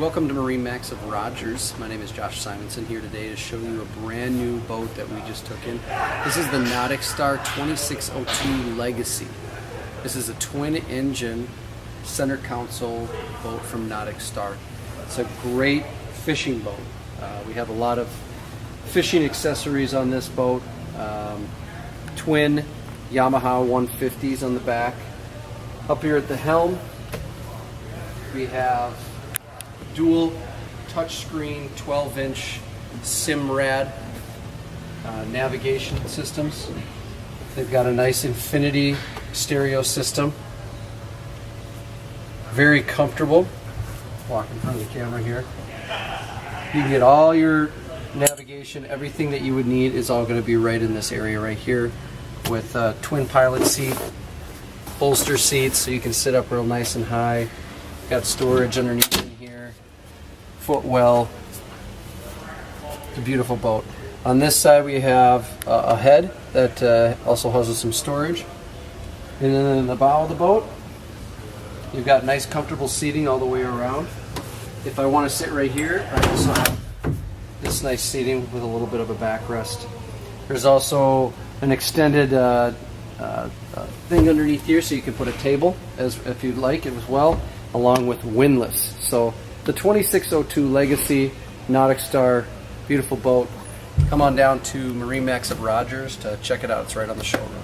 Welcome to MarineMax of Rogers. My name is Josh Simonson, here today to show you a brand new boat that we just took in. This is the NauticStar 2602 Legacy. This is a twin engine center console boat from NauticStar. It's a great fishing boat. We have a lot of fishing accessories on this boat. Twin Yamaha 150s on the back. Up here at the helm we have dual touchscreen 12-inch Simrad navigation systems. They've got a nice infinity stereo system. Very comfortable. Walk in front of the camera here. You can get all your navigation, everything that you would need is all going to be right in this area right here, with a twin pilot seat, bolster seats so you can sit up real nice and high. Got storage underneath in here, footwell. It's a beautiful boat. On this side we have a head that also houses some storage. And then in the bow of the boat, you've got nice comfortable seating all the way around. If I want to sit right here, I also have this nice seating with a little bit of a backrest. There's also an extended thing underneath here so you can put a table if you'd like it as well, along with windlass. So the 2602 Legacy NauticStar, beautiful boat. Come on down to MarineMax of Rogers to check it out. It's right on the showroom.